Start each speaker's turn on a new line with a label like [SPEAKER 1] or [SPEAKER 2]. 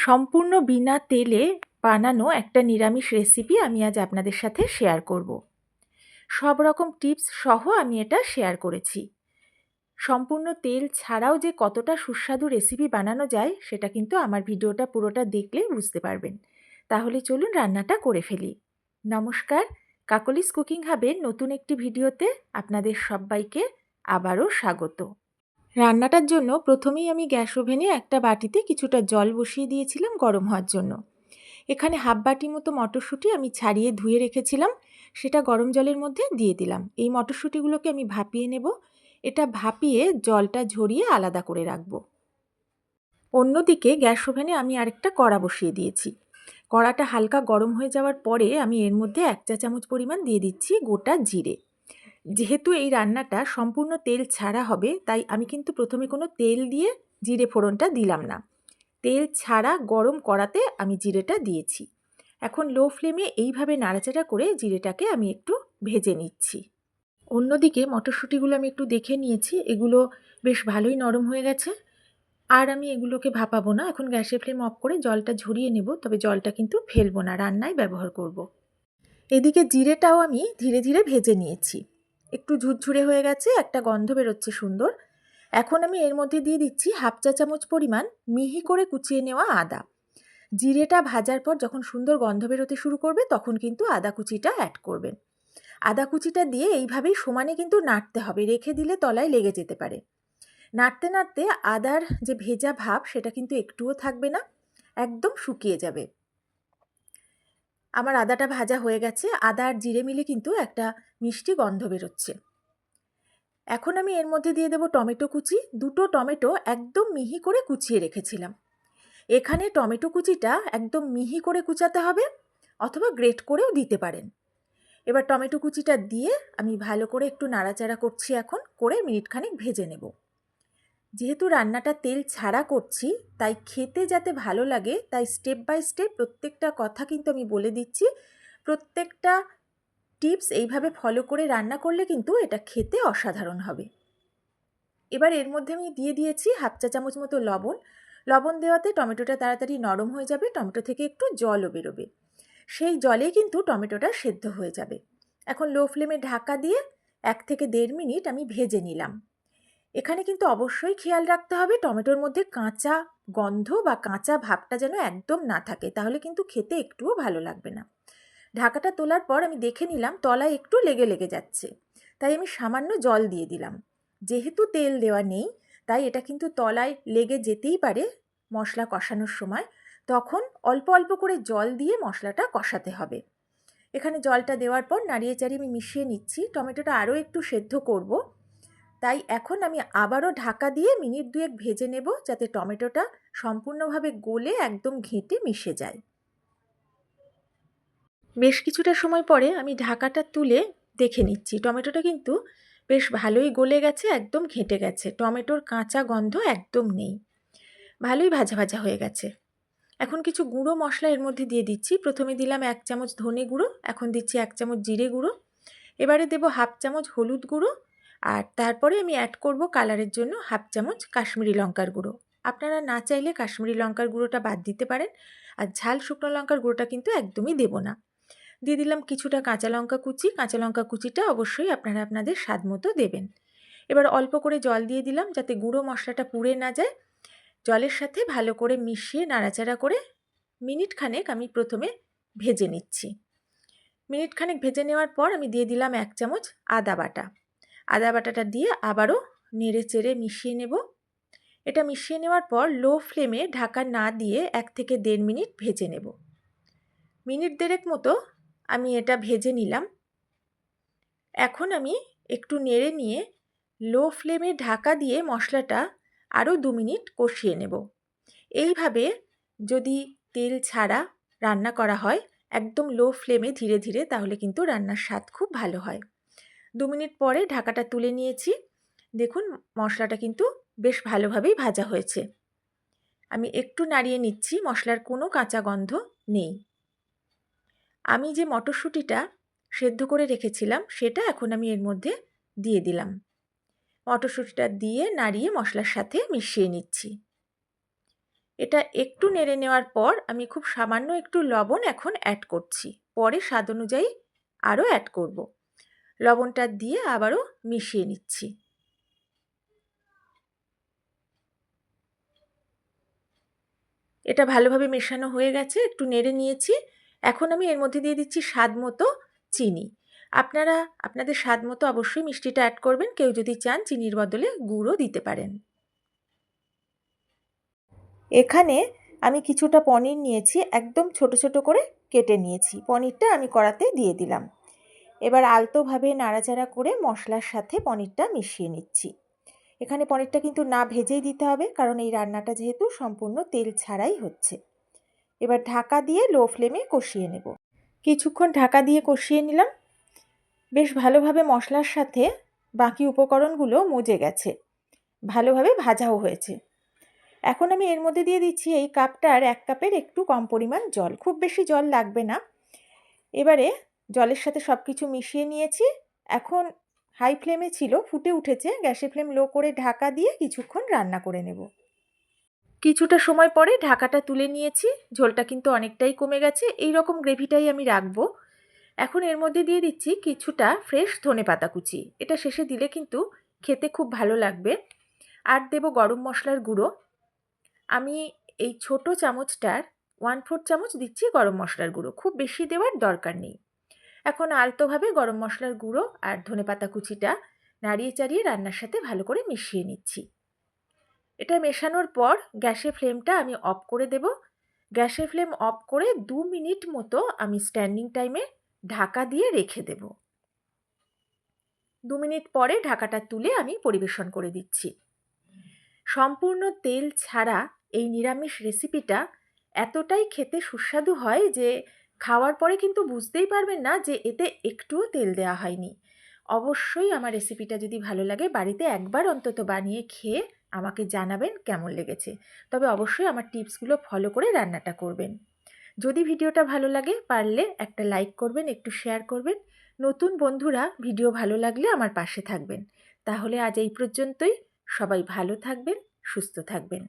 [SPEAKER 1] সম্পূর্ণ বিনা তেলে বানানো একটা নিরামিষ রেসিপি আমি আজ আপনাদের সাথে শেয়ার করব। সব রকম টিপস সহ আমি এটা শেয়ার করেছি। সম্পূর্ণ তেল ছাড়াও যে কতটা সুস্বাদু রেসিপি বানানো যায় সেটা কিন্তু আমার ভিডিওটা পুরোটা দেখলেই বুঝতে পারবেন। তাহলে চলুন রান্নাটা করে ফেলি। নমস্কার, কাকলিস কুকিং হাবের নতুন একটি ভিডিওতে আপনাদের সবাইকে আবারও স্বাগত। রান্নাটার জন্য প্রথমেই আমি গ্যাস ওভেনে একটা বাটিতে কিছুটা জল বসিয়ে দিয়েছিলাম গরম হওয়ার জন্য। এখানে হাফ বাটি মতো মটরশুঁটি আমি ছাড়িয়ে ধুয়ে রেখেছিলাম, সেটা গরম জলের মধ্যে দিয়ে দিলাম। এই মটরশুঁটিগুলোকে আমি ভাপিয়ে নেব। এটা ভাপিয়ে জলটা ঝরিয়ে আলাদা করে রাখবো। অন্যদিকে গ্যাস ওভেনে আমি আরেকটা কড়া বসিয়ে দিয়েছি। কড়াটা হালকা গরম হয়ে যাওয়ার পরে আমি এর মধ্যে 1 চা চামচ পরিমাণ দিয়ে দিচ্ছি গোটা জিরে। যেহেতু এই রান্নাটা সম্পূর্ণ তেল ছাড়া হবে, তাই আমি কিন্তু প্রথমে কোনো তেল দিয়ে জিরে ফোড়নটা দিলাম না। তেল ছাড়া গরম কড়াতে আমি জিরেটা দিয়েছি। এখন লো ফ্লেমে এইভাবে নাড়াচাড়া করে জিরেটাকে আমি একটু ভেজে নিচ্ছি। অন্যদিকে মটরশুঁটিগুলো আমি একটু দেখে নিয়েছি, এগুলো বেশ ভালোই নরম হয়ে গেছে। আর আমি এগুলোকে ভাপাবো না, এখন গ্যাসের ফ্লেম অফ করে জলটা ঝরিয়ে নেব, তবে জলটা কিন্তু ফেলবো না, রান্নায় ব্যবহার করব। এদিকে জিরেটাও আমি ধীরে ধীরে ভেজে নিয়েছি। একটু ঝুরঝুরে হয়ে গেছে, একটা গন্ধ বেরোচ্ছে সুন্দর। এখন আমি এর মধ্যে দিয়ে দিচ্ছি হাফ চা চামচ পরিমাণ মিহি করে কুচিয়ে নেওয়া আদা। জিরেটা ভাজার পর যখন সুন্দর গন্ধ বেরোতে শুরু করবে তখন কিন্তু আদা কুচিটা অ্যাড করবেন। আদা কুচিটা দিয়ে এইভাবেই সমানে কিন্তু নাড়তে হবে, রেখে দিলে তলায় লেগে যেতে পারে। নাড়তে নাড়তে আদার যে ভেজা ভাব সেটা কিন্তু একটুও থাকবে না, একদম শুকিয়ে যাবে। আমার আদাটা ভাজা হয়ে গেছে, আদা আর জিরে মিলে কিন্তু একটা মিষ্টি গন্ধ বেরোচ্ছে। এখন আমি এর মধ্যে দিয়ে দেবো টমেটো কুচি। 2টো টমেটো একদম মিহি করে কুচিয়ে রেখেছিলাম। এখানে টমেটো কুচিটা একদম মিহি করে কুচাতে হবে, অথবা গ্রেট করেও দিতে পারেন। এবার টমেটো কুচিটা দিয়ে আমি ভালো করে একটু নাড়াচাড়া করছি, এখন করে মিনিটখানেক ভেজে নেব। যেহেতু রান্নাটা তেল ছাড়া করছি, তাই খেতে যাতে ভালো লাগে, তাই স্টেপ বাই স্টেপ প্রত্যেকটা কথা কিন্তু আমি বলে দিচ্ছি। প্রত্যেকটা টিপস এইভাবে ফলো করে রান্না করলে কিন্তু এটা খেতে অসাধারণ হবে। এবার এর মধ্যে আমি দিয়ে দিয়েছি হাফ চা চামচ মতো লবণ। লবণ দেওয়াতে টমেটোটা তাড়াতাড়ি নরম হয়ে যাবে, টমেটো থেকে একটু জলও বেরোবে। সেই জলেই কিন্তু টমেটোটা সেদ্ধ হয়ে যাবে। এখন লো ফ্লেমে ঢাকা দিয়ে 1 থেকে 1.5 মিনিট আমি ভেজে নিলাম। এখানে কিন্তু অবশ্যই খেয়াল রাখতে হবে টমেটোর মধ্যে কাঁচা গন্ধ বা কাঁচা ভাবটা যেন একদম না থাকে, তাহলে কিন্তু খেতে একটুও ভালো লাগবে না। ঢাকাটা তোলার পর আমি দেখে নিলাম তলায় একটু লেগে লেগে যাচ্ছে, তাই আমি সামান্য জল দিয়ে দিলাম। যেহেতু তেল দেওয়া নেই, তাই এটা কিন্তু তলায় লেগে যেতেই পারে মশলা কষানোর সময়, তখন অল্প অল্প করে জল দিয়ে মশলাটা কষাতে হবে। এখানে জলটা দেওয়ার পর নাড়িয়ে চাড়িয়ে আমি মিশিয়ে নিচ্ছি। টমেটোটা আরও একটু সেদ্ধ করব, তাই এখন আমি আবারও ঢাকা দিয়ে মিনিট 2 ভেজে নেব, যাতে টমেটোটা সম্পূর্ণভাবে গলে একদম ঘেঁটে মিশে যায়। বেশ কিছুটা সময় পরে আমি ঢাকাটা তুলে দেখে নিচ্ছি, টমেটোটা কিন্তু বেশ ভালোই গলে গেছে, একদম ঘেঁটে গেছে, টমেটোর কাঁচা গন্ধ একদম নেই, ভালোই ভাজা ভাজা হয়ে গেছে। এখন কিছু গুঁড়ো মশলা এর মধ্যে দিয়ে দিচ্ছি। প্রথমে দিলাম 1 চামচ ধনে গুঁড়ো, এখন দিচ্ছি 1 চামচ জিরে গুঁড়ো, এবারে দেবো হাফ চামচ হলুদ গুঁড়ো, আর তারপরে আমি অ্যাড করব কালারের জন্য হাফ চামচ কাশ্মীরি লঙ্কার গুঁড়ো। আপনারা না চাইলে কাশ্মীরি লঙ্কার গুঁড়োটা বাদ দিতে পারেন, আর ঝাল শুকনো লঙ্কার গুঁড়োটা কিন্তু একদমই দেব না। দিয়ে দিলাম কিছুটা কাঁচা লঙ্কা কুচি, কাঁচা লঙ্কা কুচিটা অবশ্যই আপনারা আপনাদের স্বাদ মতো দেবেন। এবার অল্প করে জল দিয়ে দিলাম যাতে গুঁড়ো মশলাটা পুড়ে না যায়। জলের সাথে ভালো করে মিশিয়ে নাড়াচাড়া করে মিনিট খানেক আমি প্রথমে ভেজে নিচ্ছি। মিনিট খানেক ভেজে নেওয়ার পর আমি দিয়ে দিলাম 1 চামচ আদা বাটা। আদা বাটাটা দিয়ে আবারও নেড়ে চেড়ে মিশিয়ে নেব। এটা মিশিয়ে নেওয়ার পর লো ফ্লেমে ঢাকা না দিয়ে 1 থেকে 1.5 মিনিট ভেজে নেব। মিনিট 1.5 মতো আমি এটা ভেজে নিলাম। এখন আমি একটু নেড়ে নিয়ে লো ফ্লেমে ঢাকা দিয়ে মশলাটা আরও 2 মিনিট কষিয়ে নেব। এইভাবে যদি তেল ছাড়া রান্না করা হয় একদম লো ফ্লেমে ধীরে ধীরে, তাহলে কিন্তু রান্নার স্বাদ খুব ভালো হয়। 2 মিনিট পরে ঢাকাটা তুলে নিয়েছি। দেখুন মশলাটা কিন্তু বেশ ভালোভাবেই ভাজা হয়েছে। আমি একটু নাড়িয়ে নিচ্ছি, মশলার কোনো কাঁচা গন্ধ নেই। আমি যে মটরশুঁটিটা সেদ্ধ করে রেখেছিলাম সেটা এখন আমি এর মধ্যে দিয়ে দিলাম। মটরশুঁটিটা দিয়ে নাড়িয়ে মশলার সাথে মিশিয়ে নিচ্ছি। এটা একটু নেড়ে নেওয়ার পর আমি খুব সামান্য একটু লবণ এখন অ্যাড করছি, পরে স্বাদ অনুযায়ী আরও অ্যাড করব। লবণটা দিয়ে আবারও মিশিয়ে নিচ্ছি। এটা ভালোভাবে মেশানো হয়ে গেছে, একটু নেড়ে নিয়েছি। এখন আমি এর মধ্যে দিয়ে দিচ্ছি স্বাদ মতো চিনি। আপনারা আপনাদের স্বাদ মতো অবশ্যই মিষ্টিটা অ্যাড করবেন, কেউ যদি চান চিনির বদলে গুড়ও দিতে পারেন। এখানে আমি কিছুটা পনির নিয়েছি, একদম ছোট ছোট করে কেটে নিয়েছি। পনিরটা আমি কড়াতে দিয়ে দিলাম। এবার আলতোভাবে নাড়াচাড়া করে মশলার সাথে পনিরটা মিশিয়ে নিচ্ছি। এখানে পনিরটা কিন্তু না ভেজেই দিতে হবে, কারণ এই রান্নাটা যেহেতু সম্পূর্ণ তেল ছাড়াই হচ্ছে। এবার ঢাকা দিয়ে লো ফ্লেমে কষিয়ে নেব। কিছুক্ষণ ঢাকা দিয়ে কষিয়ে নিলাম। বেশ ভালোভাবে মশলার সাথে বাকি উপকরণগুলো মজে গেছে, ভালোভাবে ভাজাও হয়েছে। এখন আমি এর মধ্যে দিয়ে দিচ্ছি এই কাপটার 1 কাপের একটু কম পরিমাণ জল, খুব বেশি জল লাগবে না। এবারে জলের সাথে সব কিছু মিশিয়ে নিয়েছি। এখন হাই ফ্লেমে ছিল, ফুটে উঠেছে, গ্যাসের ফ্লেম লো করে ঢাকা দিয়ে কিছুক্ষণ রান্না করে নেব। কিছুটা সময় পরে ঢাকাটা তুলে নিয়েছি, ঝোলটা কিন্তু অনেকটাই কমে গেছে। এই রকম গ্রেভিটাই আমি রাখবো। এখন এর মধ্যে দিয়ে দিচ্ছি কিছুটা ফ্রেশ ধনেপাতা কুচি, এটা শেষে দিলে কিন্তু খেতে খুব ভালো লাগবে। আর দেব গরম মশলার গুঁড়ো। আমি এই ছোট চামচটার 1/4 চামচ দিচ্ছি গরম মশলার গুঁড়ো, খুব বেশি দেওয়ার দরকার নেই। এখন আলতোভাবে গরম মশলার গুঁড়ো আর ধনেপাতা কুচিটা নাড়িয়ে চাড়িয়ে রান্নার সাথে ভালো করে মিশিয়ে নিচ্ছি। এটা মেশানোর পর গ্যাসের ফ্লেমটা আমি অফ করে দেব। গ্যাসের ফ্লেম অফ করে 2 মিনিট মতো আমি স্ট্যান্ডিং টাইমে ঢাকা দিয়ে রেখে দেব। 2 মিনিট পরে ঢাকাটা তুলে আমি পরিবেশন করে দিচ্ছি। সম্পূর্ণ তেল ছাড়া এই নিরামিষ রেসিপিটা এতটাই খেতে সুস্বাদু হয় যে খাওয়ার পরে কিন্তু বুঝতেই পারবেন না যে এতে একটুও তেল দেওয়া হয়নি। অবশ্যই আমার রেসিপিটা যদি ভালো লাগে বাড়িতে একবার অন্তত বানিয়ে খেয়ে আমাকে জানাবেন কেমন লেগেছে। তবে অবশ্যই আমার টিপসগুলো ফলো করে রান্নাটা করবেন। যদি ভিডিওটা ভালো লাগে পারলে একটা লাইক করবেন, একটু শেয়ার করবেন। নতুন বন্ধুরা ভিডিও ভালো লাগলে আমার পাশে থাকবেন। তাহলে আজ এই পর্যন্তই। সবাই ভালো থাকবেন, সুস্থ থাকবেন।